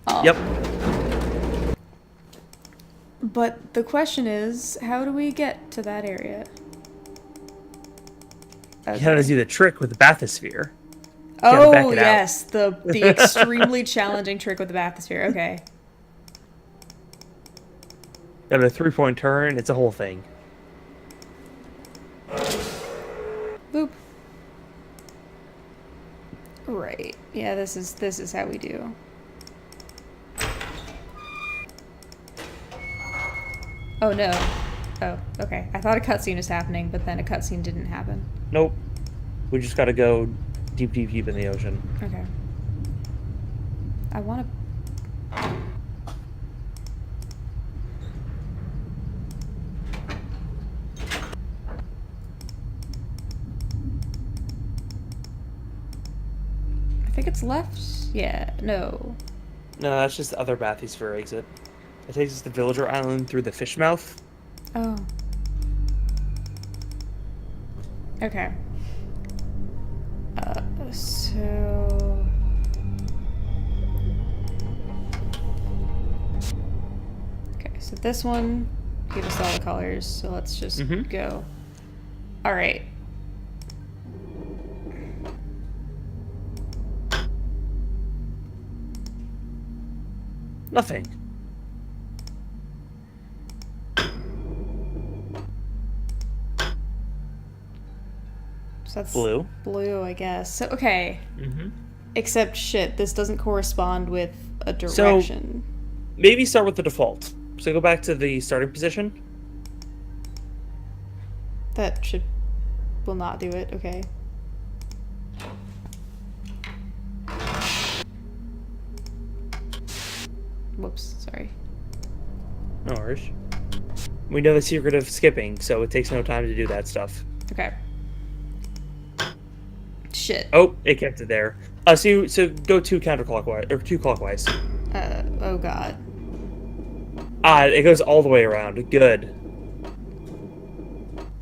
Yep. But the question is, how do we get to that area? You gotta do the trick with the bathysphere. You gotta Oh back it out. yes, the extremely challenging trick with the bathysphere. Okay. Got a 3-point turn. It's a whole thing. Boop. Right. Yeah, this is how we do. Oh no. Oh, okay. I thought a cutscene was happening, but then a cutscene didn't happen. Nope. We just gotta go deep, deep, deep in the ocean. Okay. I want to... I think it's left? Yeah, no. No, that's just the other bathysphere exit. It takes us to Villager Island through the fish mouth. Oh. Okay. So... Okay, so this one gave us all the colors, so let's just go. Alright. Nothing. So that's Blue. Blue, I guess. So, okay. Except, shit, this doesn't correspond with a direction. So, maybe start with the default. So go back to the starting position. That should... will not do it, okay. Whoops, sorry. No worries. We know the secret of skipping, so it takes no time to do that stuff. Okay. Shit. Oh, it kept it there. So go two counterclockwise, or two clockwise. Oh god. Ah, it goes all the way around. Good.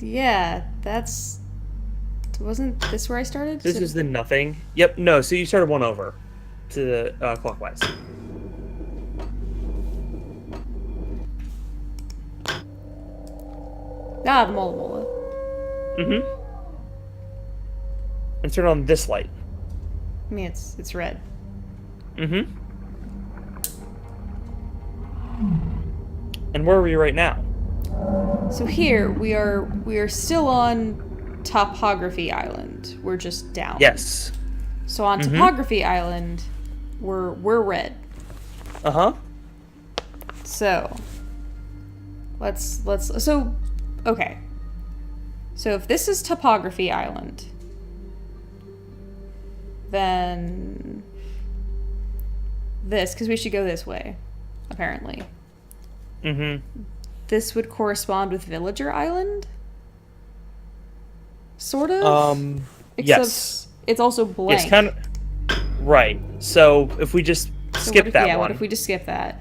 Yeah, that's... Wasn't this where I started? This is the nothing. Yep, no, so you started one over to the clockwise. Ah, the Mola Mola. And turn on this light. I mean, it's red. And where are we right now? So here we are still on Topography Island. We're just down. Yes. So on Topography Island, we're red. So let's so okay. So if this is Topography Island, then this, because we should go this way, apparently. This would correspond with Villager Island? Sort of? Except yes. it's also blank. It's kind of... Right. So if we just skip that one. Yeah, what if we just skip that?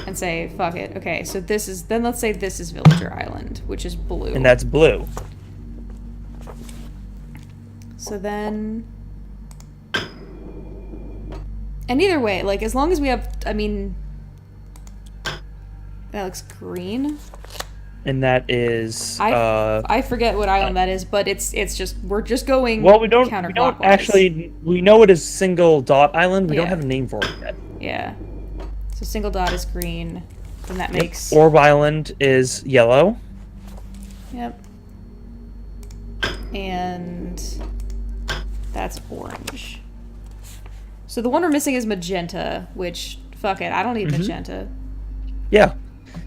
And say, fuck it. Okay, so this is... Then let's say this is Villager Island, which is blue. And that's blue. So then... And either way, like, as long as we have... I mean... That looks green. And that is... I forget what island that is, but it's just... We're just going well, we don't counterclockwise. actually... We know it is Single Dot Island. We don't have a name for it yet. Yeah. So single dot is green. Then that makes... Orb Island is yellow. Yep. And... That's orange. So the one we're missing is magenta, which... Fuck it, I don't need magenta. Yeah.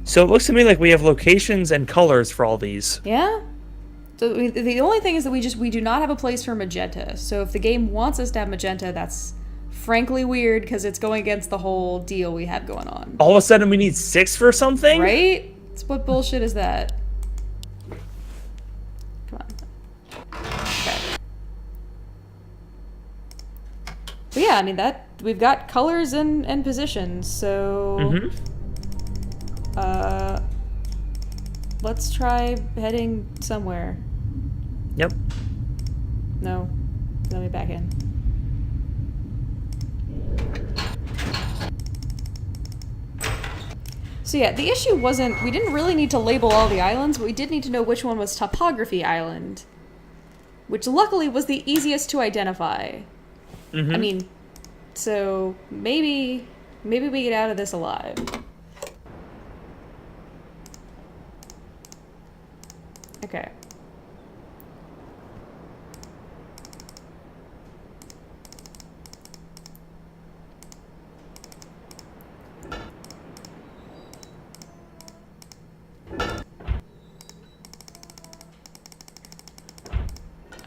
So it looks to me like we have locations and colors for all these. Yeah? So the only thing is that we do not have a place for magenta. So if the game wants us to have magenta, that's frankly weird because it's going against the whole deal we have going on. All of a sudden we need 6 for something? Right? What bullshit is that? Come on. Okay. But yeah, I mean that we've got colors and positions, so let's try heading somewhere. Yep. No. Let me back in. So yeah, the issue wasn't, we didn't really need to label all the islands, but we did need to know which one was Topography Island. Which luckily was the easiest to identify. Mm-hmm. I mean, so maybe we get out of this alive. Okay.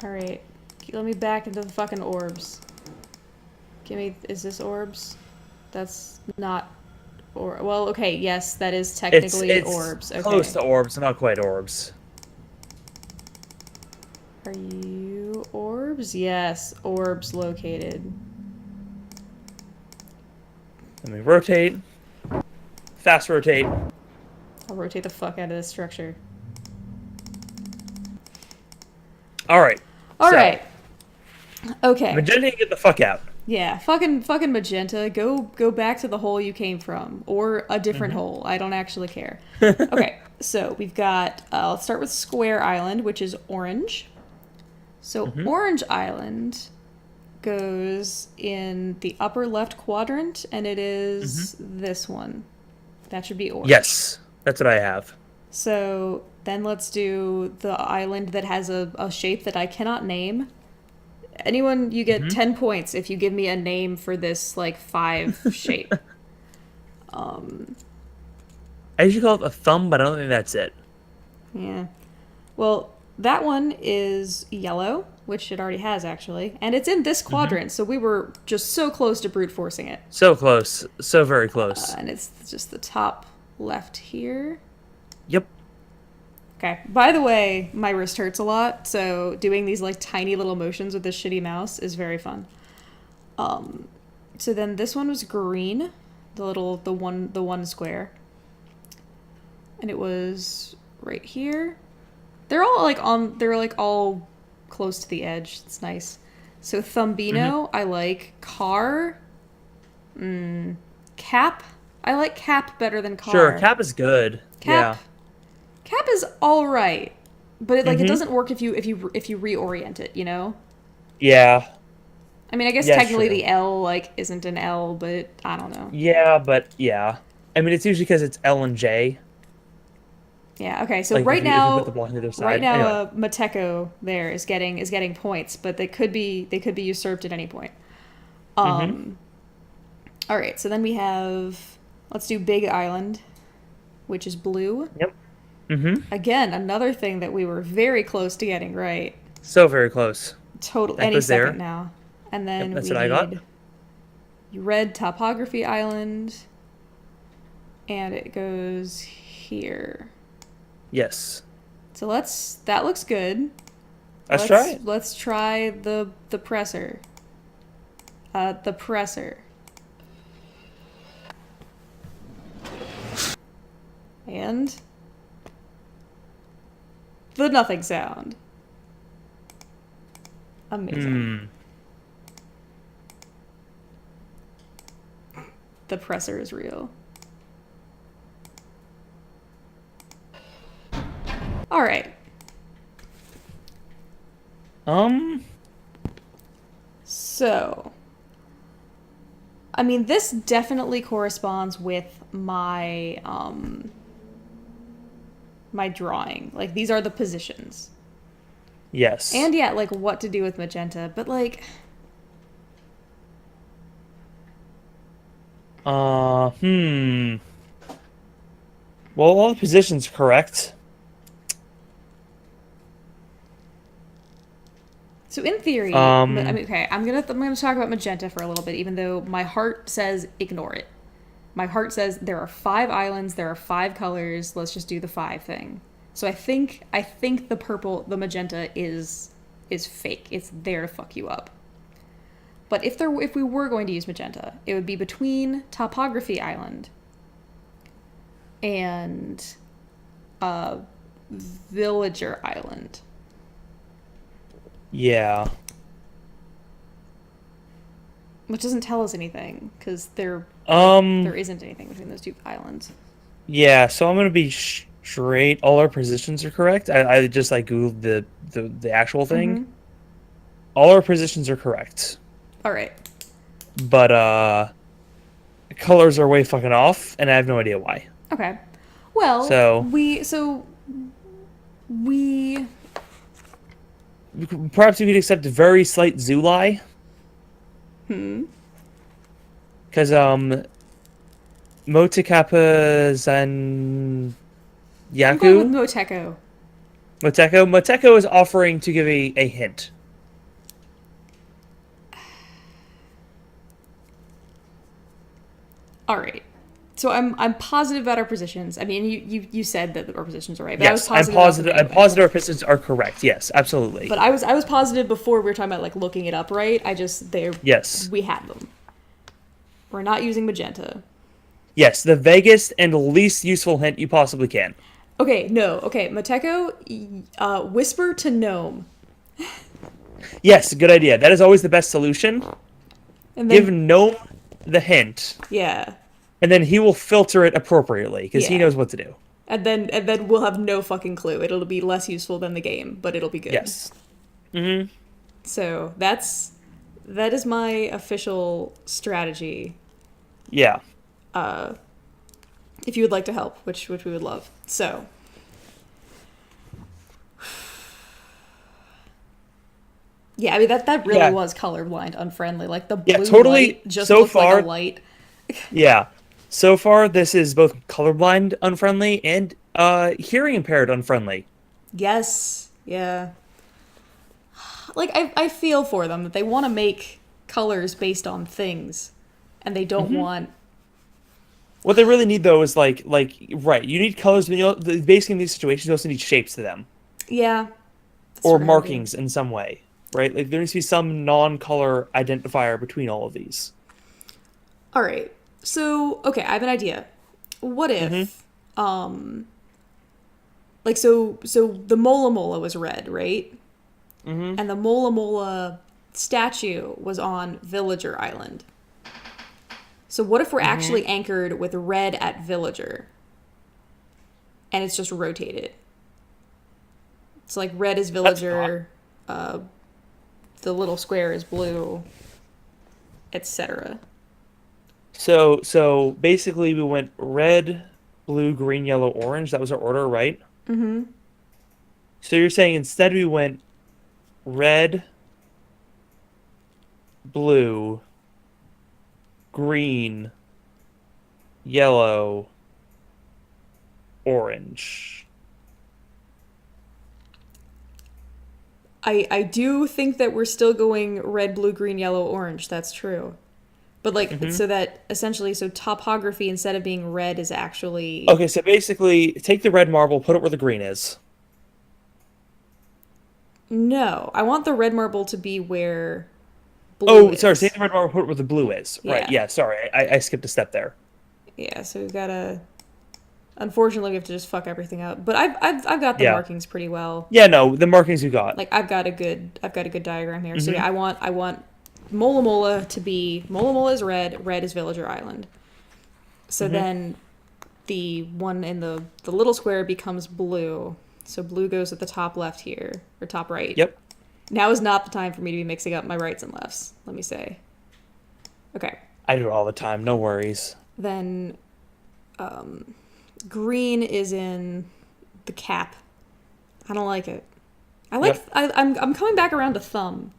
Alright. Let me back into the fucking orbs. Give me... Is this orbs? That's not... Well, okay, yes, that is technically it's orbs. Okay. close to orbs, not quite orbs. Are you orbs? Yes, orbs located. Let me rotate. Fast rotate. I'll rotate the fuck out of this structure. Alright. Alright. Okay. Magenta, get the fuck out. Yeah, fucking magenta. Go back to the hole you came from, or a different hole. I don't actually care. Okay, so we've got. Let's start with Square Island, which is orange. So Orange Island goes in the upper left quadrant, and it is this one. That should be orange. Yes, that's what I have. So then let's do the island that has a shape that I cannot name. Anyone, you get 10 points if you give me a name for this, like, 5 shape. I usually call it a thumb, but I don't think that's it. Yeah. Well, that one is yellow, which it already has, actually. And it's in this quadrant, so we were just so close to brute forcing it. So close. So very close. And it's just the top left here. Yep. Okay. By the way, my wrist hurts a lot, so doing these like tiny little motions with this shitty mouse is very fun. So then this one was green, the one square, and it was right here. They're all like they're like all close to the edge. It's nice. So Thumbino, I like. Car, Cap. I like Cap better than Car. Sure, Cap is good. Cap. Yeah. Cap is all right, but it doesn't work if you reorient it, you know? Yeah. I mean, I guess Yeah, technically true. the L like isn't an L, but I don't know. Yeah, but yeah. I mean, it's usually because it's L and J. Yeah. Okay. So Like, right if you now, put the ball on either side. right now, Anyway. Mateko there is getting points, but they could be usurped at any point. All right. So then we have, let's do Big Island, which is blue. Yep. Again, another thing that we were very close to getting right. So very close. Total That any goes second there. now. And then Yep, that's we what I got. need red Topography Island, and it goes here. Yes. So that looks good. Let's try it. Let's try the presser. The presser. And the nothing sound. Amazing. The presser is real. All right. So, I mean, this definitely corresponds with my my drawing. Like, these are the positions. Yes. And yeah, like what to do with magenta, but like Well, all the positions correct. so in theory, I mean, okay, I'm gonna talk about magenta for a little bit, even though my heart says ignore it. My heart says there are 5 islands, there are 5 colors. Let's just do the 5 thing. So I think the magenta is fake. It's there to fuck you up. But if we were going to use magenta, it would be between Topography Island and Villager Island. Yeah. Which doesn't tell us anything, because there isn't anything between those 2 islands. Yeah, so I'm gonna be straight. All our positions are correct. I just like googled the actual thing. Mm-hmm. All our positions are correct, All right. but colors are way fucking off, and I have no idea why. Okay. Well, So we perhaps we could accept a very slight Zulai, hmm. because Motekapa Zan I'm going with Yaku Moteko. Moteko is offering to give a hint. All right. So I'm positive about our positions. I mean, you said that our positions are right, but I was Yes, I'm positive. About positive. the I'm mailing. positive our positions are correct. Yes, absolutely. But I was positive before we were talking about like looking it up, right? I just Yes. we had them. We're not using magenta. Yes, the vaguest and least useful hint you possibly can. Okay, no. Okay, Mateko, whisper to gnome. Yes, good idea. That is always the best solution. And Give then Gnome the hint, yeah. and then he will filter it appropriately because he Yeah. knows what to do. And then we'll have no fucking clue. It'll be less useful than the game, but it'll be good. Yes. Mm-hmm. So that is my official strategy. Yeah. If you would like to help, which we would love. So yeah, I mean that really Yeah. was colorblind unfriendly. Like the Yeah, blue totally. light just So looked far, like a light. yeah. So far, this is both colorblind unfriendly and hearing impaired unfriendly. Yes. Yeah. Like I feel for them that they want to make colors based on things and they don't want What they really need though is right. You need colors, but basically in these situations, you also need shapes to them yeah. That's or true. markings in some way, right? Like there needs to be some non-color identifier between all of these. All right. So, okay, I have an idea. What if like so the Mola Mola was red, right? Mm-hmm. And the Mola Mola statue was on Villager Island. So what if we're actually anchored with red at Villager? And it's just rotated. It's like red is Villager, the little square is blue, etc. So basically, we went red, blue, green, yellow, orange. That was our order, right? Mm-hmm. So you're saying instead we went red, blue, green, yellow, orange. I do think that we're still going red, blue, green, yellow, orange. That's true. But like so that essentially so topography instead of being red is actually Okay, so basically, take the red marble, put it where the green is. no. I want the red marble to be where blue Oh, is. sorry, take the red marble, put it where the blue is. Right, Yeah. yeah, sorry, I skipped a step there. Yeah, so we've gotta unfortunately we have to just fuck everything up. But I've got the Yeah. markings pretty well. Yeah, no, the markings you got. Like I've got a good diagram here. So yeah, I want Mola Mola to be Mola Mola is red is Villager Island. So then the one in the little square becomes blue. So blue goes at the top left here, or top right. Yep. Now is not the time for me to be mixing up my rights and lefts, let me say. Okay. I do it all the time, no worries. Then green is in the cap. I don't like it. I like Yep. I'm coming back around to thumb.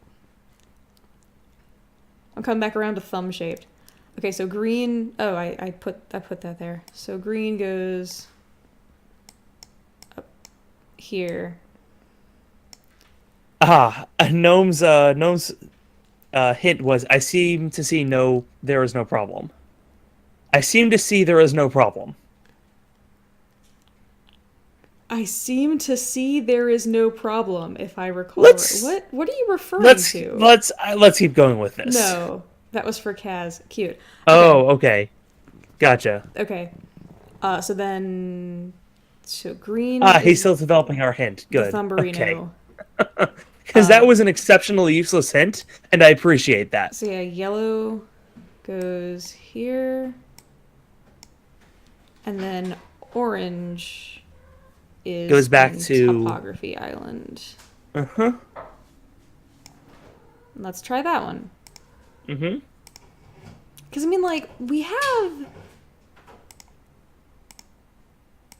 I'm coming back around to thumb shaped. Okay, so green. Oh, I put that there. So green goes up here. Gnome's hint was I seem to see there is no problem. I seem to see there is no problem. I seem to see there is no problem, if I recall. Let's- What are you referring Let's to? let's keep going with this. No, that was for Kaz. Cute. Oh, okay. Gotcha. Okay. So then, so green. He's is still developing our hint. the Good. Thumbarino. Okay. Because that was an exceptionally useless hint, and I appreciate that. So yeah, yellow goes here, and then orange is Goes back in to Topography Island. Uh-huh. Let's try that one. Mm-hmm. Because, I mean, like, we have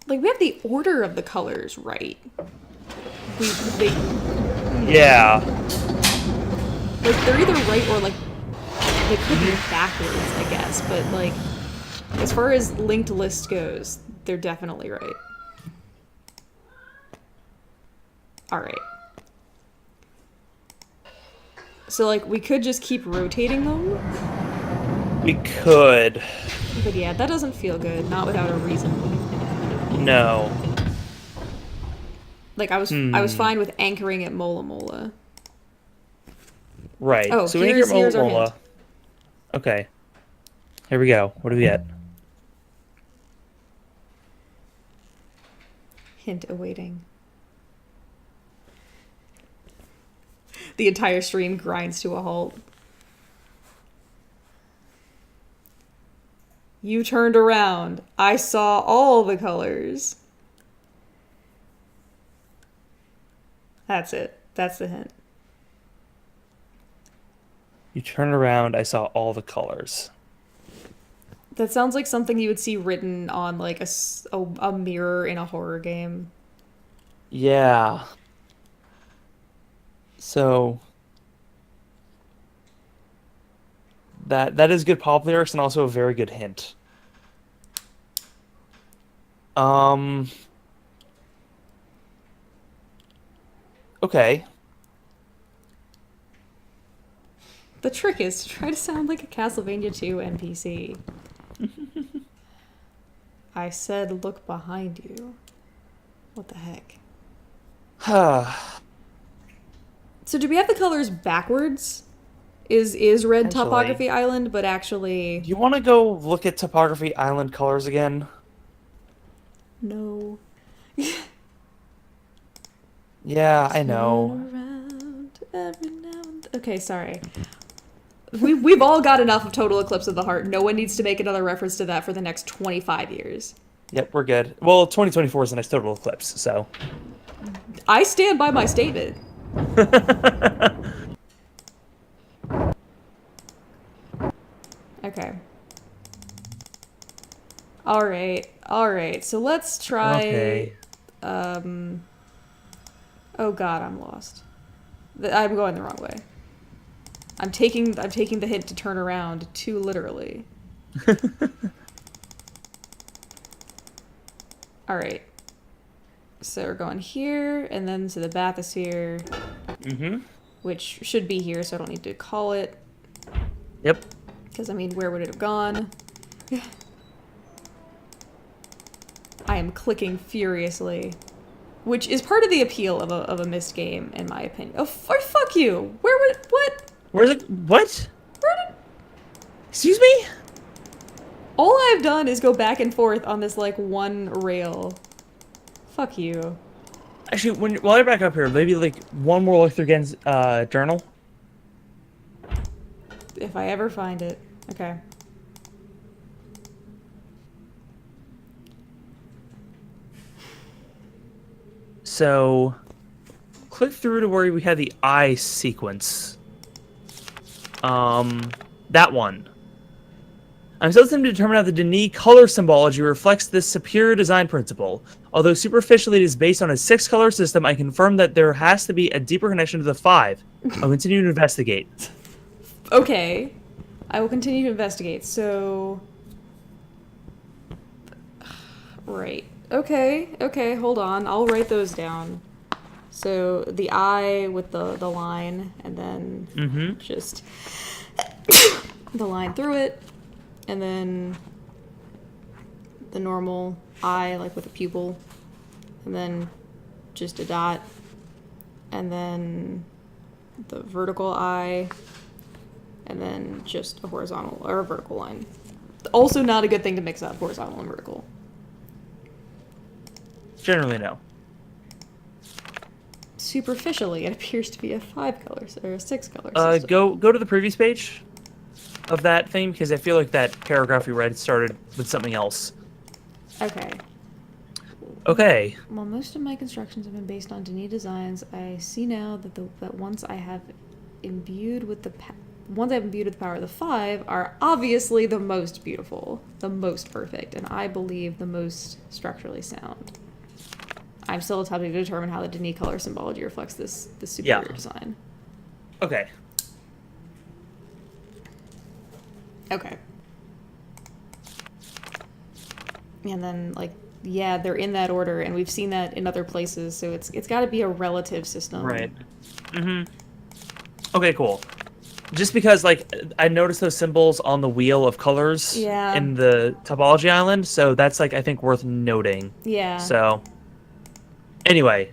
the order of the colors right. They Yeah. like, they're either right or, like, they could be backwards, I guess. But, like, as far as linked list goes, they're definitely right. Alright. So, like, we could just keep rotating them. We could. But yeah, that doesn't feel good. Not without a reason. No. Like, I was fine with anchoring at Mola Mola. Right. Oh, so here's our hint. Mola. Okay. Here we go. What do we get? Hint awaiting. The entire stream grinds to a halt. You turned around. I saw all the colors. That's it. That's the hint. You turn around, I saw all the colors. That sounds like something you would see written on, like, a mirror in a horror game. Yeah. So that is good pop lyrics and also a very good hint. Okay. The trick is to try to sound like a Castlevania 2 NPC. I said, look behind you. What the heck? So do we have the colors backwards? Is red Topography Island, but actually... Do you want to go look at Topography Island colors again? No. Yeah, I know. Okay, sorry. We've all got enough of Total Eclipse of the Heart. No one needs to make another reference to that for the next 25 years. Yep, we're good. Well, 2024 is the next Total Eclipse, so... I stand by my statement. Okay. Alright. So let's try... Okay. Oh god, I'm lost. I'm going the wrong way. I'm taking the hint to turn around too literally. Alright. So we're going here, and then to the bathysphere. Mm-hmm. Which should be here, so I don't need to call it. Yep. Because, I mean, where would it have gone? I am clicking furiously. Which is part of the appeal of a missed game, in my opinion. Oh, fuck you! Where would... What? Where's it? What? Where did... Excuse me? All I've done is go back and forth on this, like, one rail. Fuck you. Actually, while you're back up here, maybe, like, one more look through Gen's journal. If I ever find it. Okay. So, click through to where we had the eye sequence. That one. I'm still attempting to determine how the Denis color symbology reflects this superior design principle. Although superficially it is based on a 6-color system, I confirm that there has to be a deeper connection to the 5. I'll continue to investigate. Okay. I will continue to investigate. So... Right. Okay, hold on. I'll write those down. So, the eye with the line, and then just the line through it, and then the normal eye, like with a pupil, and then just a dot, and then the vertical eye, and then just a horizontal, or a vertical line. Also not a good thing to mix up, horizontal and vertical. Generally, no. Superficially, it appears to be a 5-color or a 6-color system. Go to the previous page of that thing, because I feel like that paragraph we read started with something else. Okay. Okay. While most of my constructions have been based on Denis designs, I see now that that once I have imbued with the power of the 5 are obviously the most beautiful, the most perfect, and I believe the most structurally sound. I'm still attempting to determine how the Denis color symbology reflects this superior design. Okay. Okay. And then, like, yeah, they're in that order, and we've seen that in other places, so it's got to be a relative system. Right. Okay, cool. Just because, like, I noticed those symbols on the wheel of colors in the topology island, so that's, like, I think worth noting. Yeah. So, anyway,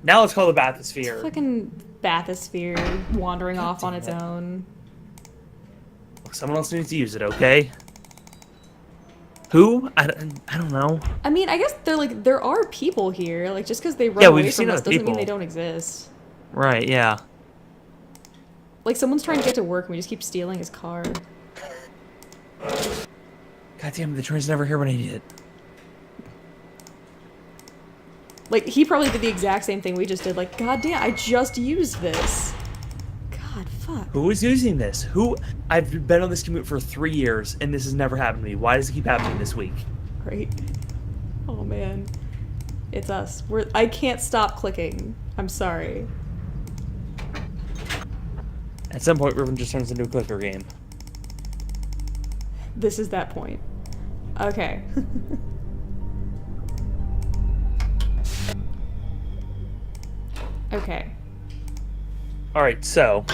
now let's call the bathysphere. Fucking bathysphere wandering off on its own. Someone else needs to use it, okay? Who? I don't know. I mean, I guess there are people here. Like, just because they run away from us doesn't mean they don't exist. Right, yeah. Like, someone's trying to get to work and we just keep stealing his car. God damn it, the train's never here when I need it. Like, he probably did the exact same thing we just did. Like, god damn, I just used this. God, fuck. Who is using this? I've been on this commute for 3 years, and this has never happened to me. Why does it keep happening this week? Great. Oh, man. It's us. I can't stop clicking. I'm sorry. At some point, Riven just turns into a clicker game. This is that point. Okay. Okay. All right, so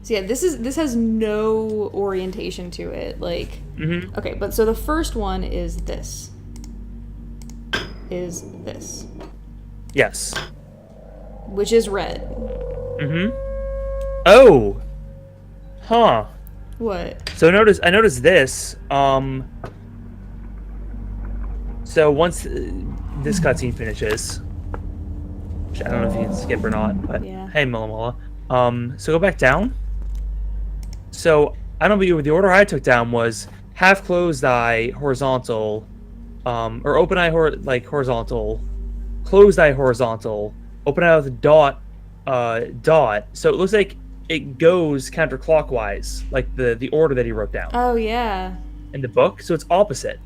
yeah, this has no orientation to it. Like, okay, but so the first one is this. Yes. Which is red. Oh. Huh. What? So I noticed this. So once this cutscene finishes, which I don't know if you can skip or not, but hey, Mulla. So go back down. So I don't know, but the order I took down was half closed eye horizontal, or open eye horizontal, closed eye horizontal, open eye with a dot. So it looks like it goes counterclockwise, like the order that he wrote down. Oh yeah. In the book, so it's opposite.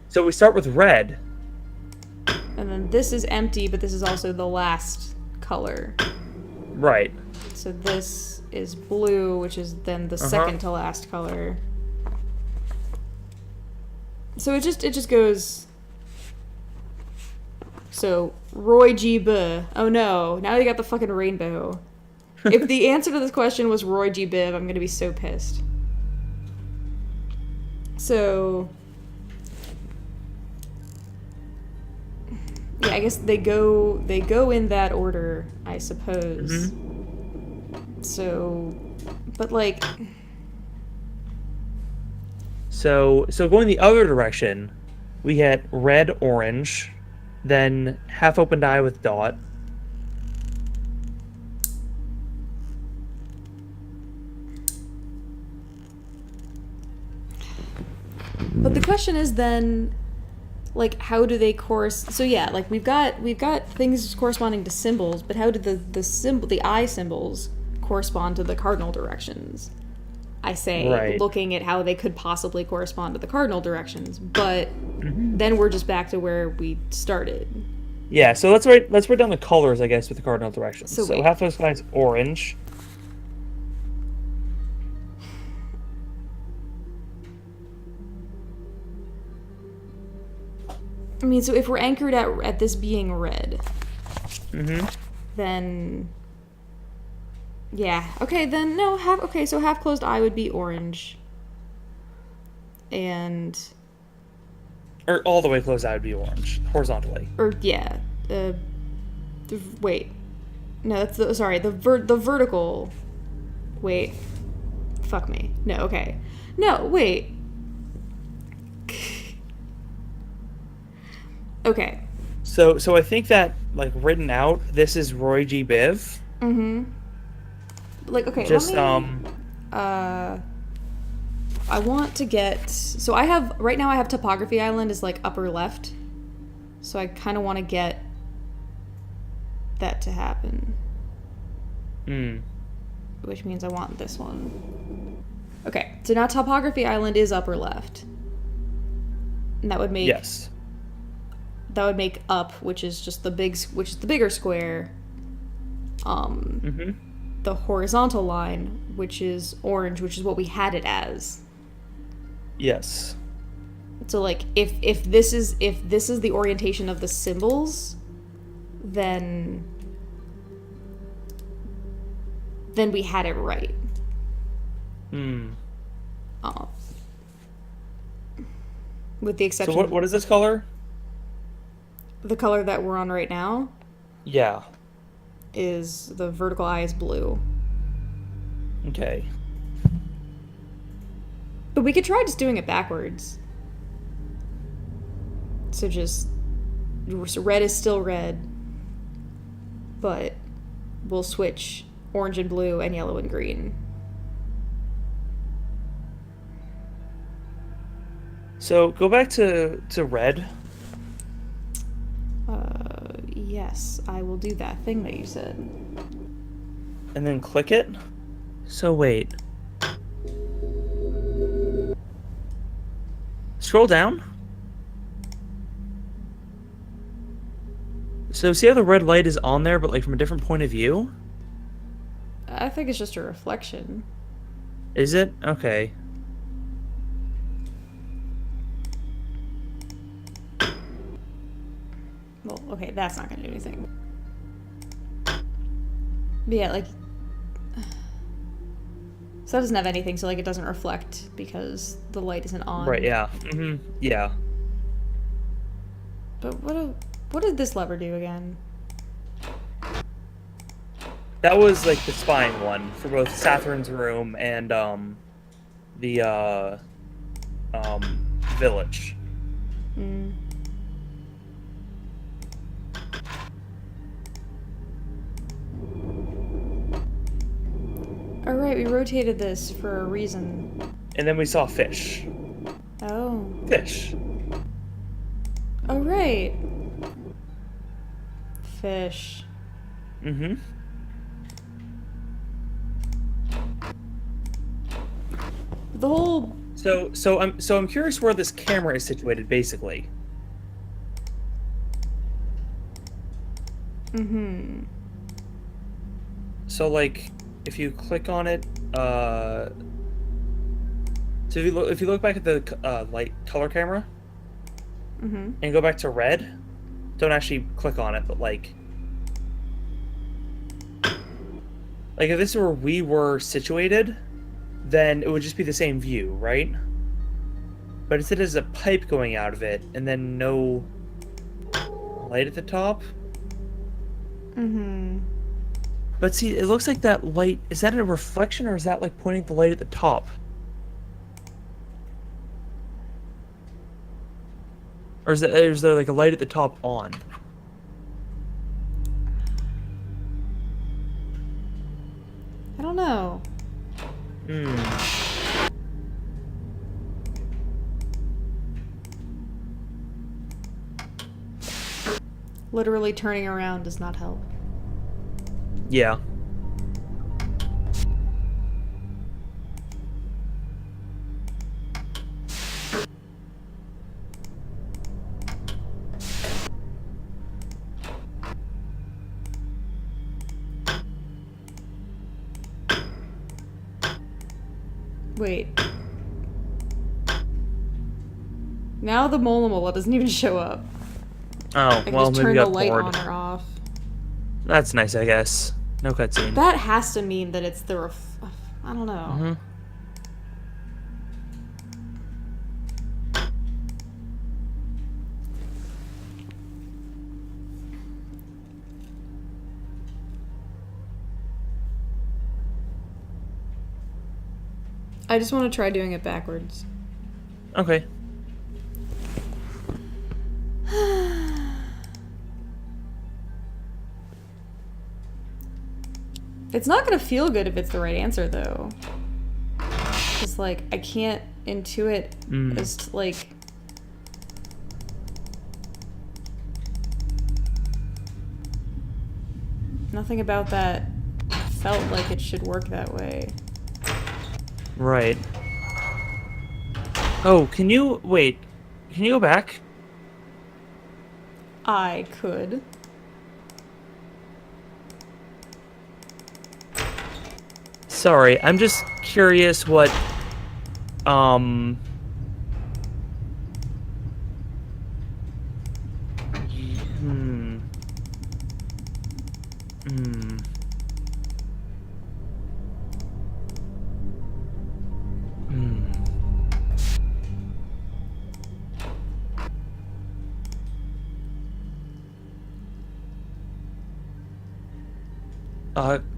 So we start with red. And then this is empty, but this is also the last color. Right. So this is blue, which is then the second to last color. So it just goes. So Roy G. Biv. Oh no! Now you got the fucking rainbow. If the answer to this question was Roy G. Biv, I'm gonna be so pissed. So yeah, I guess they go in that order, I suppose. So, but like. So going the other direction, we get red, orange, then half opened eye with dot. But the question is then, like, how do they so yeah, like we've got things corresponding to symbols, but how did the eye symbols correspond to the cardinal directions? I say, looking at how they could possibly correspond to the cardinal directions, but then we're just back to where we started. Yeah, so let's write down the colors, I guess, with the cardinal directions. So half those guys orange. I mean, so if we're anchored at this being red, then yeah, okay, then no, so half closed eye would be orange, or all the way closed eye would be orange horizontally. Or yeah, wait, no, that's the vertical. Wait, fuck me. No, okay, no, wait. Okay. So I think that, like, written out, this is Roy G. Biv. Like, okay, just I want to get, so right now I have Topography Island as like upper left. So I kind of want to get that to happen. Which means I want this one. Okay, so now Topography Island is upper left. And that would make... Yes. That would make up, which is the bigger square. The horizontal line, which is orange, which is what we had it as. Yes. So like if this is the orientation of the symbols, then we had it right. With the exception. So what is this color? The color that we're on right now? Yeah. Is the vertical eye is blue. Okay. But we could try just doing it backwards. So red is still red, but we'll switch orange and blue and yellow and green. So go back to red. Yes, I will do that thing that you said. And then click it. So wait. Scroll down. So see how the red light is on there, but like from a different point of view? I think it's just a reflection. Is it? Okay. Well, okay, that's not gonna do anything. But yeah, like... So that doesn't have anything, so like it doesn't reflect because the light isn't on. Right, yeah. Yeah. But what did this lever do again? That was like the spying one for both Satherin's room and the village. Alright, we rotated this for a reason. And then we saw fish. Oh. Fish. Oh, right. Fish. The whole... So I'm curious where this camera is situated, basically. So like, if you click on it, so if you look back at the light color camera, and go back to red, don't actually click on it, but like if this were where we were situated, then it would just be the same view, right? But instead there's a pipe going out of it, and then no light at the top. But see, it looks like that light, is that a reflection, or is that like pointing the light at the top? Or is there like a light at the top on? I don't know. Literally turning around does not help. Yeah. Wait. Now the Molamola doesn't even show up. Oh, I can well, just maybe turn got the light bored. on or off. That's nice, I guess. No cutscene. That has to mean that it's the I don't know. I just want to try doing it backwards. Okay. It's not gonna feel good if it's the right answer, though. It's like, I can't intuit as to, like... Nothing about that felt like it should work that way. Right. Oh, can you... Wait. Can you go back? I could. Sorry, I'm just curious what... Hmm... Hmm... Hmm...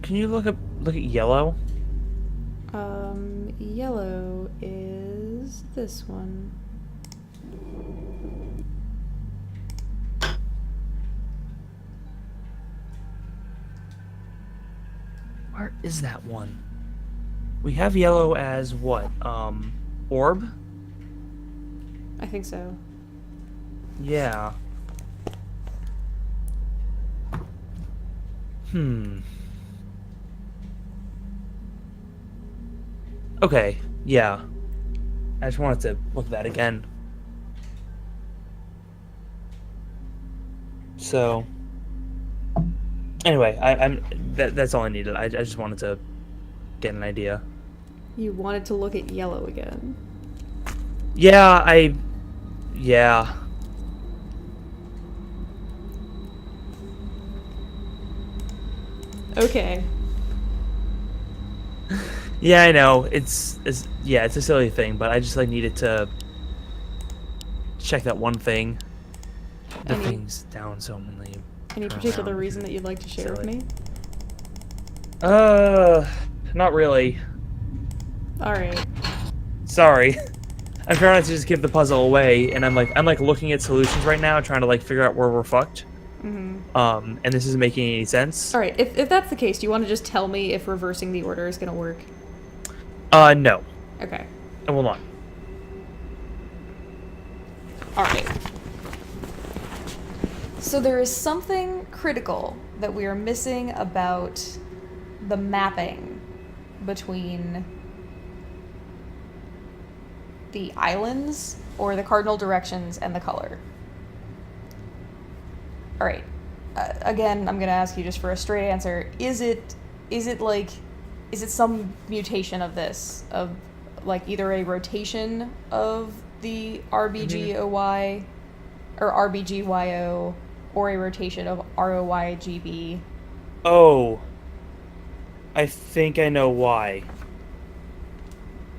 Can you look at yellow? Yellow is this one. Where is that one? We have yellow as what? Orb? I think so. Yeah. Hmm. Okay, yeah. I just wanted to look at that again. So, anyway, that's all I needed. I just wanted to get an idea. You wanted to look at yellow again. Yeah, yeah. Okay. Yeah, I know. It's a silly thing, but I just needed to check that one thing. The thing's down so many. Any particular reason that you'd like to share with me? Not really. Alright. Sorry. I'm trying not to just give the puzzle away, and I'm looking at solutions right now, trying to figure out where we're fucked. And this isn't making any sense. Alright, if that's the case, do you want to just tell me if reversing the order is gonna work? No. Okay. I will not. Alright. So there is something critical that we are missing about the mapping between the islands, or the cardinal directions, and the color. Alright. Again, I'm gonna ask you just for a straight answer. Is it some mutation of this? Of, either a rotation of the RBGOY, or RBGYO, or a rotation of ROYGB? Oh. I think I know why.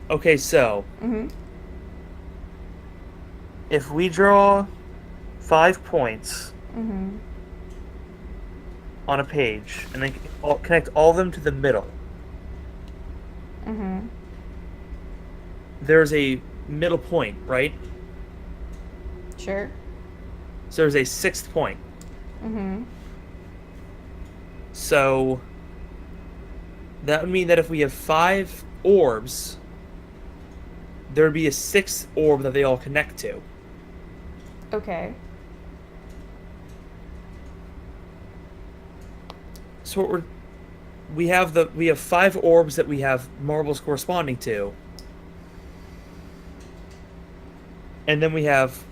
Okay, so... If we draw 5 points on a page, and then connect all of them to the middle, there's a middle point, right? Sure. So there's a 6th point. So that would mean that if we have 5 orbs, there would be a 6th orb that they all connect to. Okay. So we have 5 orbs that we have marbles corresponding to. And then we have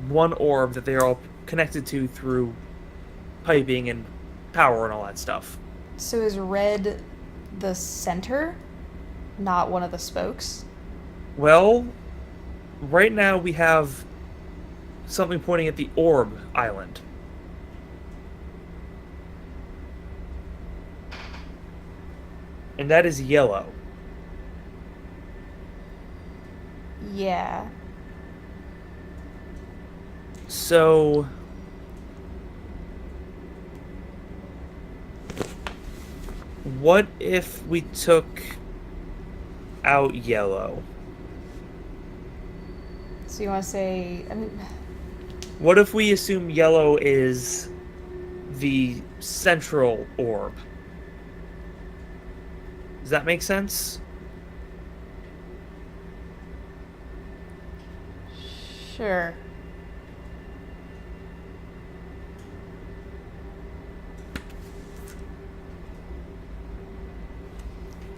1 orb that they are all connected to through piping and power and all that stuff. So is red the center, not one of the spokes? Well, right now we have something pointing at the orb island. And that is yellow. Yeah. So... what if we took out yellow? So you want to say... What if we assume yellow is the central orb? Does that make sense? Sure.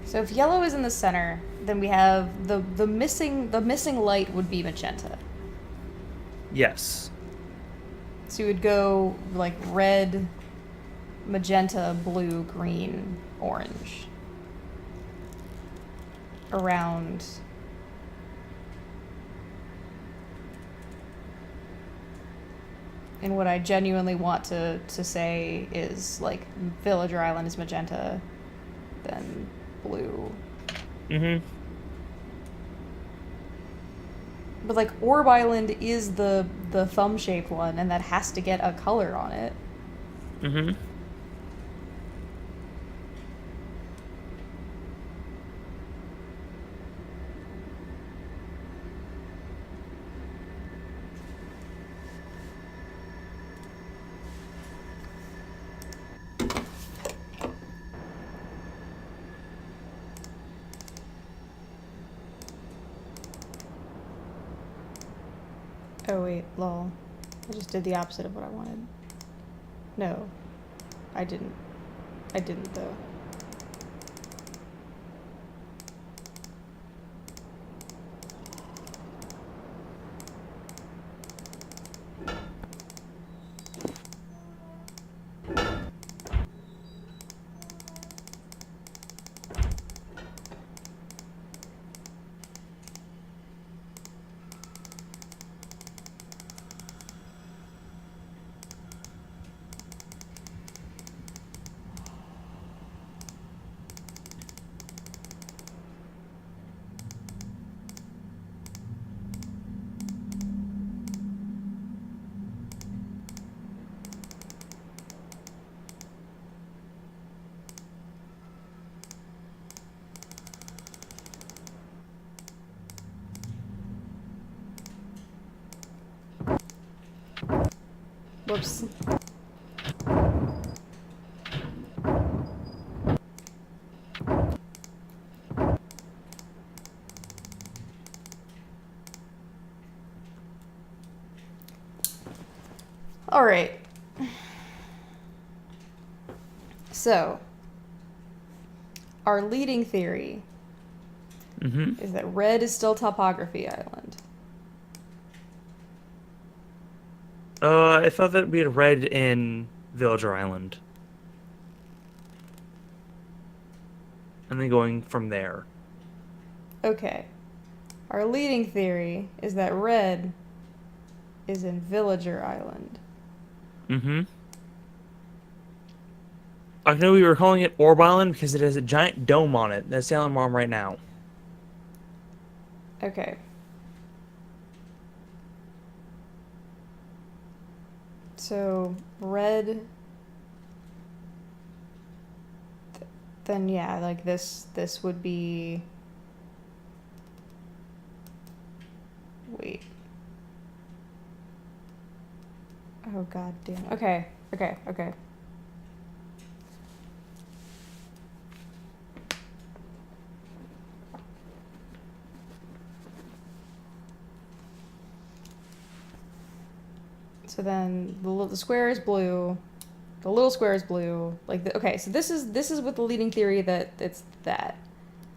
So if yellow is in the center, then we have the missing light would be magenta. Yes. So you would go like red, magenta, blue, green, orange around. And what I genuinely want to say is like Villager Island is magenta, then blue. Mm-hmm. But like Orb Island is the thumb shaped one, and that has to get a color on it. Mm-hmm. Oh wait, lol. I just did the opposite of what I wanted. No. I didn't. I didn't though. Whoops. All right. So, our leading theory is that red is still Topography Island. I thought that we had red in Villager Island. And then going from there. Okay. Our leading theory is that red is in Villager Island. Mm-hmm. I know we were calling it Orb Island because it has a giant dome on it. That's the island we're on right now. Okay. So, red... Then, yeah, like this would be... Wait. Oh, god damn. Okay. So then the square is blue. The little square is blue. Like okay, so this is with the leading theory that it's that.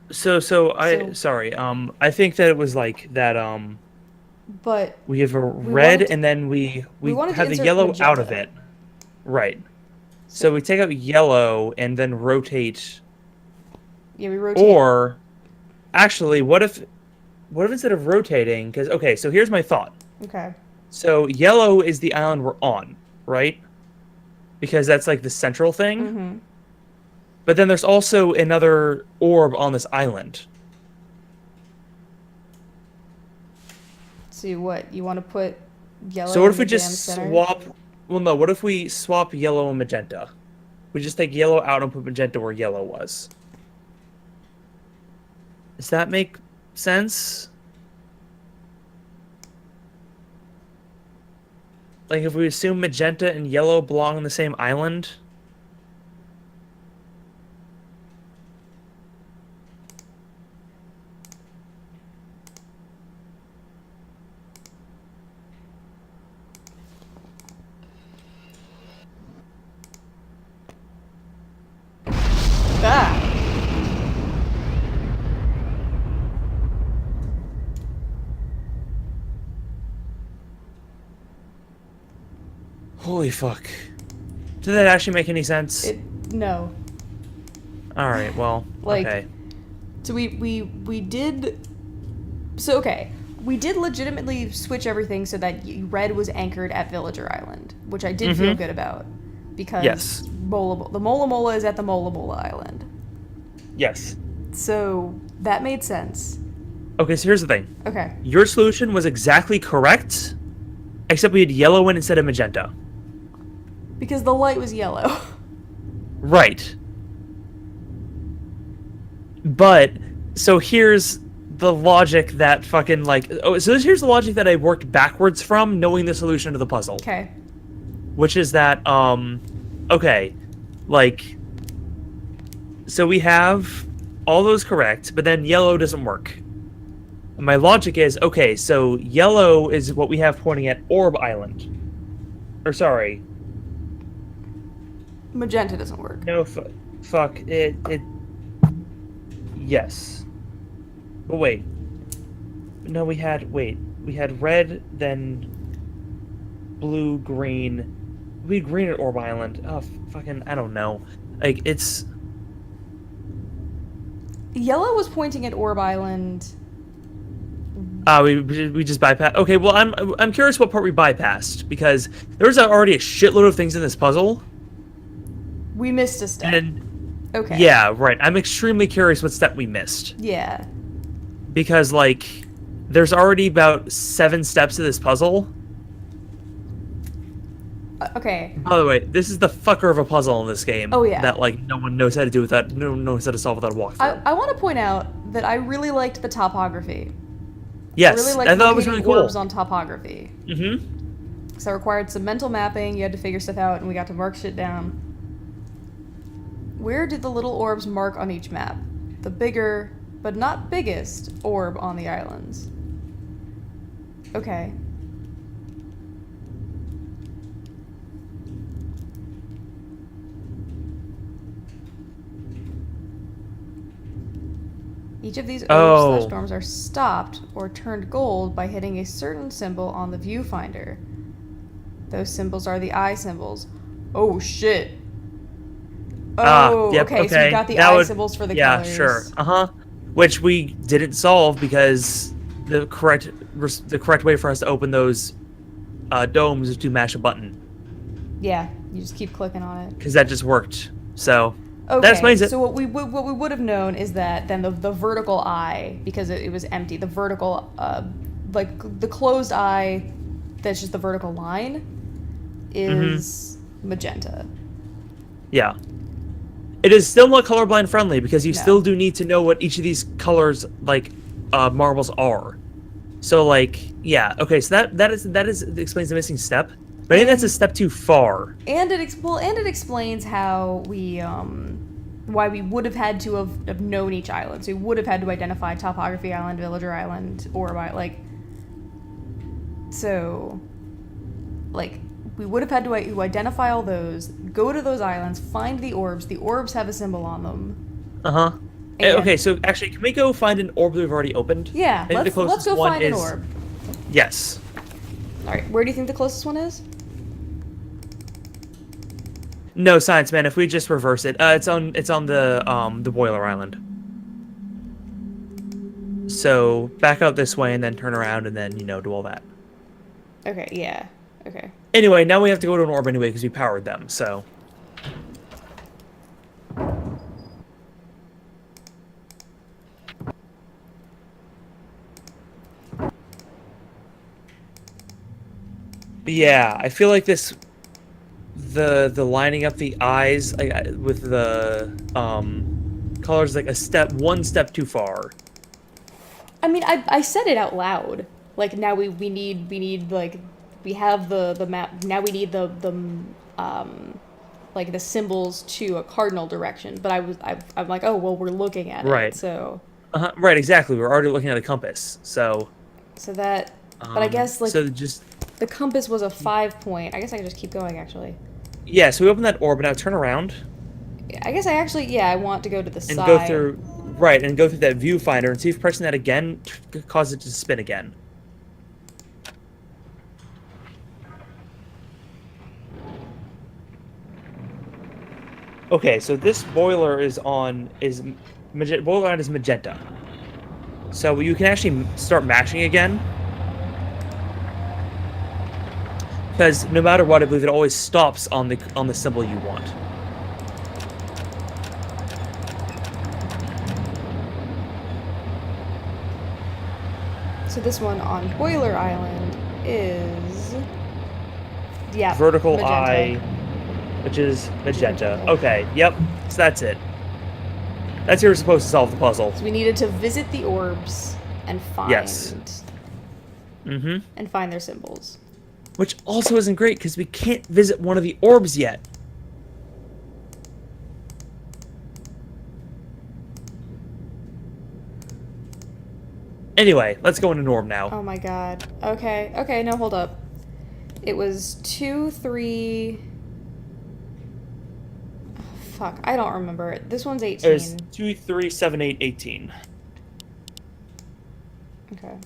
I think that it was like that but we have a red and then we have the yellow magenta out of it. Right. So we take out yellow and then rotate. Yeah, we rotate. Or actually, what if instead of rotating, because okay, so here's my thought. Okay. So yellow is the island we're on, right? Because that's like the central thing. Mm-hmm. But then there's also another orb on this island. So what? You want to put yellow? So what if we in the just damn center? swap? Well, no. What if we swap yellow and magenta? We just take yellow out and put magenta where yellow was. Does that make sense? Like if we assume magenta and yellow belong on the same island? Holy fuck. Did that actually make any sense? No. Alright, well, Like, okay. So we did... So, okay. We did legitimately switch everything so that red was anchored at Villager Island, which I did feel good about. Because Yes. the Mola Mola is at the Mola Mola Island. Yes. So that made sense. Okay, so here's the thing. Okay. Your solution was exactly correct, except we had yellow in instead of magenta. Because the light was yellow. Right. But, so here's the logic that fucking, like... Oh, so here's the logic that I worked backwards from, knowing the solution to the puzzle. Okay. Which is that, okay, like... So we have all those correct, but then yellow doesn't work. And my logic is, okay, so yellow is what we have pointing at Orb Island. Or, sorry. Magenta doesn't work. No, fuck, it... Yes. But wait. No, we had red, then blue, green. We had green at Orb Island. Oh, fucking, I don't know. Like, it's... Yellow was pointing at Orb Island. We just bypassed. Okay, well, I'm curious what part we bypassed, because there's already a shitload of things in this puzzle. We missed a step. And okay. Yeah, right. I'm extremely curious what step we missed. Yeah. Because, like, there's already about 7 steps to this puzzle. Okay. By the way, this is the fucker of a puzzle in this game. Oh, yeah. That, like, no one knows how to do without, no one knows how to solve without a walkthrough. I want to point out that I really liked the topography. Yes, I really liked thought it was really cool. orbs on topography. Mm-hmm. So it required some mental mapping, you had to figure stuff out, and we got to mark shit down. Where did the little orbs mark on each map? The bigger, but not biggest, orb on the islands. Okay. Each of these orbs / storms are stopped or turned gold by hitting a certain symbol on the viewfinder. Those symbols are the eye symbols. Oh shit. Oh, yep, okay, so we got the eye symbols for the colors. Yeah, sure. Uh-huh. Which we didn't solve because the correct way for us to open those domes is to mash a button. Yeah, you just keep clicking on it. Because that just worked. So okay, that explains it. So what we would have known is that then the vertical eye, because it was empty, the vertical like the closed eye that's just the vertical line is magenta. Yeah. It is still not colorblind friendly because you still do need to know what each of these colors like marbles are. So like, yeah, okay, so that explains the missing step. But I think that's a step too far. And it explains how we why we would have had to have known each island. So we would have had to identify Topography Island, Villager Island, or like so like we would have had to identify all those, go to those islands, find the orbs. The orbs have a symbol on them. Uh-huh. Okay, so actually, can we go find an orb that we've already opened? Yeah, let's go find an orb. Yes. All right, where do you think the closest one is? No, Science Man, if we just reverse it. It's on the Boiler Island. So, back out this way and then turn around and then, do all that. Okay, yeah. Okay. Anyway, now we have to go to an orb anyway because we powered them, so. But yeah, I feel like this, the lining up the eyes with the colors like one step too far. I mean, I said it out loud. Like now we need like. We have the map. Now we need the like the symbols to a cardinal direction. But I'm like, oh well, we're looking at it. So. Right, exactly. We're already looking at a compass. So that. But I guess like. So just. The compass was a 5-point. I guess I can just keep going actually. Yeah. So we open that orb now. Turn around. I guess I want to go to the side. And go through. Right, and go through that viewfinder and see if pressing that again causes it to spin again. Okay, so this boiler boiler line is magenta. So you can actually start mashing again. Because no matter what, I believe it always stops on the symbol you want. So this one on Boiler Island is Vertical magenta. eye, which is magenta. Okay, yep. So that's it. That's how you're supposed to solve the puzzle. So we needed to visit the orbs and find and find their symbols. Which also isn't great because we can't visit one of the orbs yet. Anyway, let's go into Norm now. Oh my god. Okay. Okay, no, hold up. It was 2, 3... Oh, fuck, I don't remember. This one's 18. It was 2, 3, 7, 8, 18. Okay.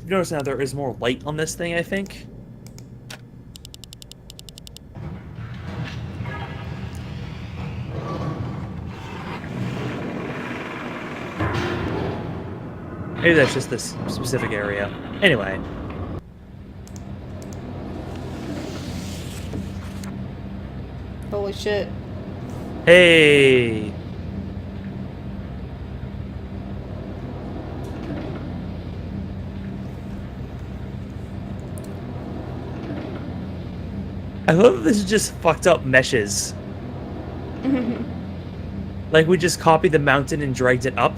Notice now there is more light on this thing, I think. Maybe that's just this specific area. Anyway. Holy shit. Hey! I love that this is just fucked up meshes. Like we just copied the mountain and dragged it up.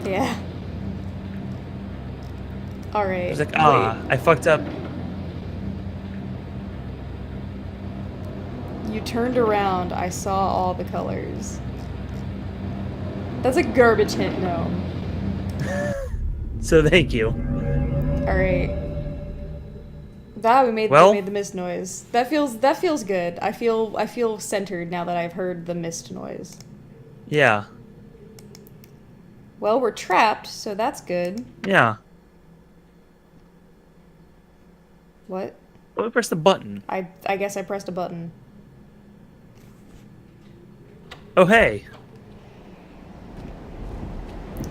Yeah. Alright. It's like, I fucked up. You turned around, I saw all the colors. That's a garbage hint, no. So thank you. Alright. We made the mist noise. That feels good. I feel centered now that I've heard the mist noise. Yeah. Well, we're trapped, so that's good. Yeah. What? Let me press the button. I guess I pressed a button. Oh, hey.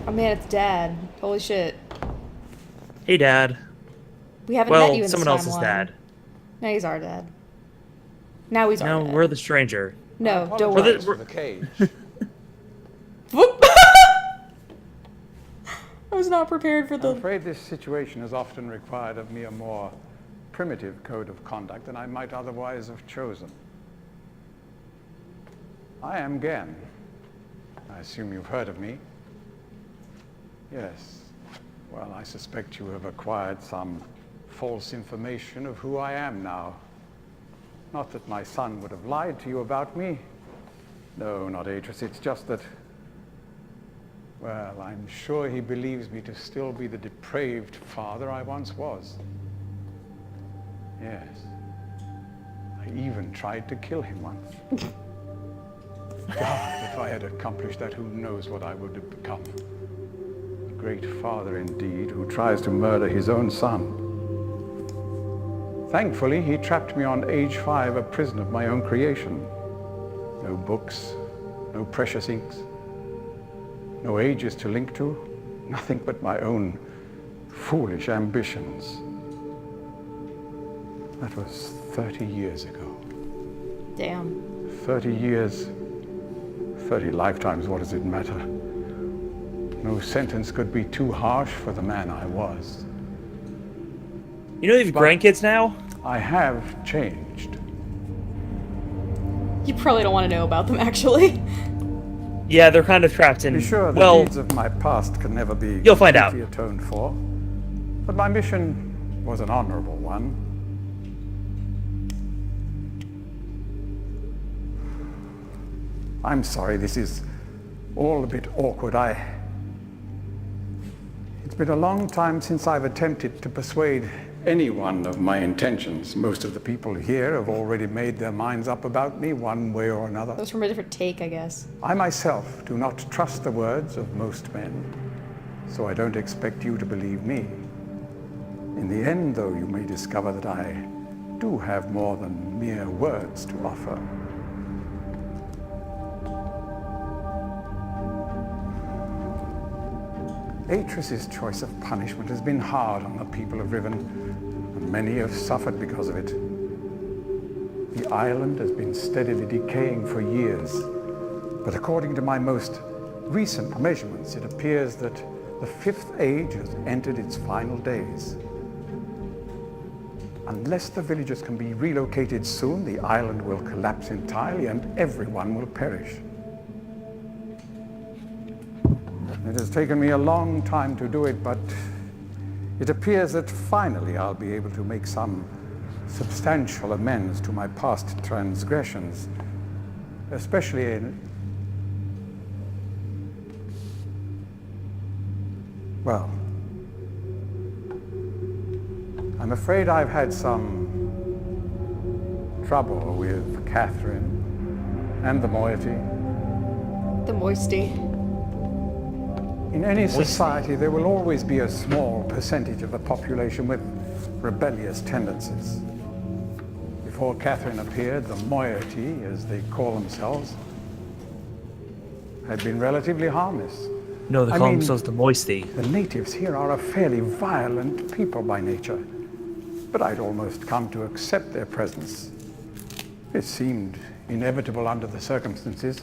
Oh man, it's Dad. Holy shit. Hey, Dad. We haven't met you in someone this else's timeline. dad. No, he's our dad. Now he's our dad. No, we're the stranger. No, don't worry. For the cage. Whoop! I was not prepared for the... I'm afraid this situation has often required of me a more primitive code of conduct than I might otherwise have chosen. I am Gen. I assume you've heard of me. Yes. Well, I suspect you have acquired some false information of who I am now. Not that my son would have lied to you about me. No, not Atris. It's just that, well, I'm sure he believes me to still be the depraved father I once was. Yes. I even tried to kill him once. God, if I had accomplished that, who knows what I would have become. A great father indeed, who tries to murder his own son. Thankfully, he trapped me on age 5, a prison of my own creation. No books, no precious inks, no ages to link to, nothing but my own foolish ambitions. That was 30 years ago. Damn. 30 years, 30 lifetimes, what does it matter? No sentence could be too harsh for the man I was. You know you have grandkids now? I have changed. You probably don't want to know about them, actually. Yeah, they're kind of trapped in... Be sure the well, deeds of my past can never be you'll find out. completely atoned for. But my mission was an honorable one. I'm sorry, this is all a bit awkward. It's been a long time since I've attempted to persuade anyone of my intentions. Most of the people here have already made their minds up about me one way or another. That was from a different take, I guess. I myself do not trust the words of most men, so I don't expect you to believe me. In the end, though, you may discover that I do have more than mere words to offer. Atris's choice of punishment has been hard on the people of Riven, and many have suffered because of it. The island has been steadily decaying for years, but according to my most recent measurements, it appears that the Fifth Age has entered its final days. Unless the villagers can be relocated soon, the island will collapse entirely and everyone will perish. It has taken me a long time to do it, but it appears that finally I'll be able to make some substantial amends to my past transgressions, especially in... Well, I'm afraid I've had some trouble with Catherine and the moiety. The moisty. In any society, there will always be a small percentage of the population with rebellious tendencies. Before Catherine appeared, the moiety, as they call themselves, had been relatively harmless. No, they call themselves the Moisty. The natives here are a fairly violent people by nature, but I'd almost come to accept their presence. It seemed inevitable under the circumstances.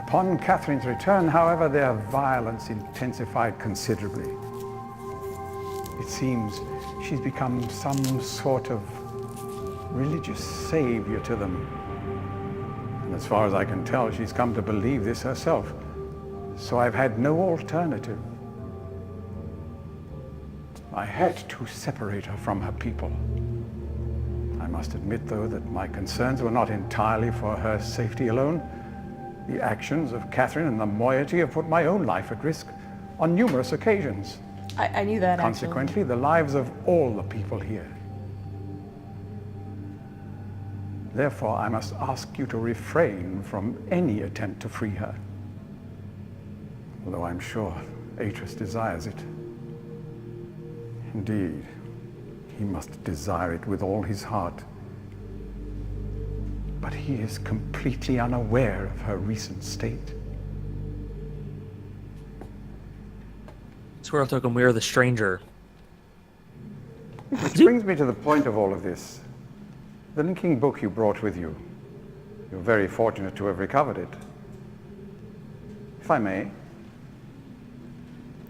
Upon Catherine's return, however, their violence intensified considerably. It seems she's become some sort of religious savior to them. And as far as I can tell, she's come to believe this herself. So I've had no alternative. I had to separate her from her people. I must admit, though, that my concerns were not entirely for her safety alone. The actions of Catherine and the moiety have put my own life at risk on numerous occasions. I knew that, Consequently, the lives of all the people here. Therefore, I must ask you to refrain from any attempt to free her. Although I'm sure Atris desires it. Indeed, he must desire it with all his heart. But he is completely unaware of her recent state. Squirrel took him, we are the stranger. Which brings me to the point of all of this. The linking book you brought with you. You're very fortunate to have recovered it. If I may.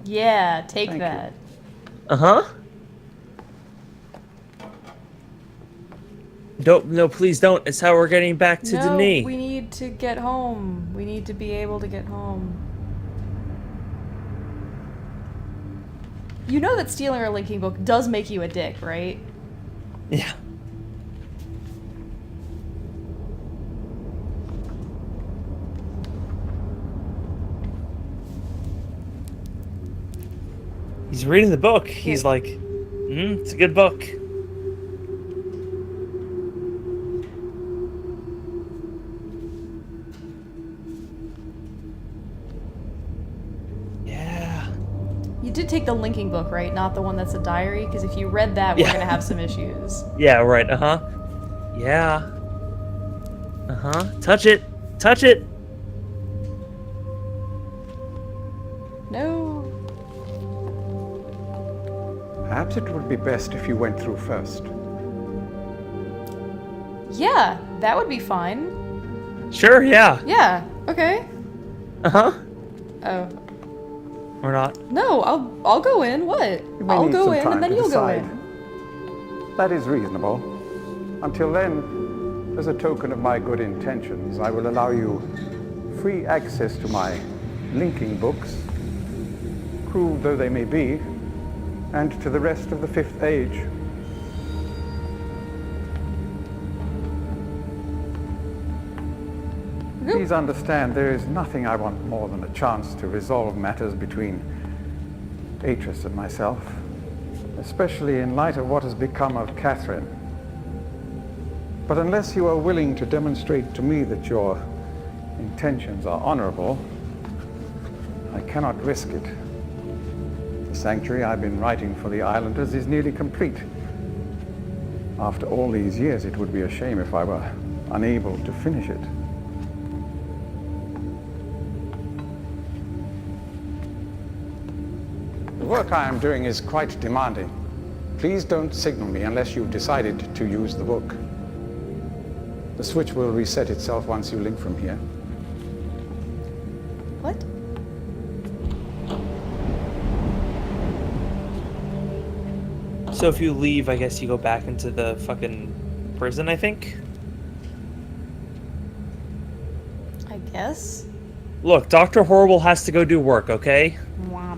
Yeah, take Thank that. Uh-huh. Don't, no, please don't. It's how we're getting back to No, Denis. we need to get home. We need to be able to get home. You know that stealing our linking book does make you a dick, right? Yeah. He's reading the book. He's like, it's a good book. Yeah. You did take the linking book, right? Not the one that's a diary? Because if you read that, we're gonna have some issues. Yeah, right, uh-huh. Yeah. Uh-huh. Touch it. Touch it. No. Perhaps it would be best if you went through first. Yeah, that would be fine. Sure, yeah. Yeah, okay. Uh-huh. Oh. Or not. No, I'll go in. What? You may I'll need go some in time and then to you'll decide. go in. That is reasonable. Until then, as a token of my good intentions, I will allow you free access to my linking books, cruel though they may be, and to the rest of the Fifth Age. Please understand, there is nothing I want more than a chance to resolve matters between Atris and myself, especially in light of what has become of Catherine. But unless you are willing to demonstrate to me that your intentions are honorable, I cannot risk it. The sanctuary I've been writing for the islanders is nearly complete. After all these years, it would be a shame if I were unable to finish it. The work I am doing is quite demanding. Please don't signal me unless you've decided to use the book. The switch will reset itself once you link from here. What? So if you leave, I guess you go back into the fucking prison, I think? I guess. Look, Dr. Horrible has to go do work, okay? Wow.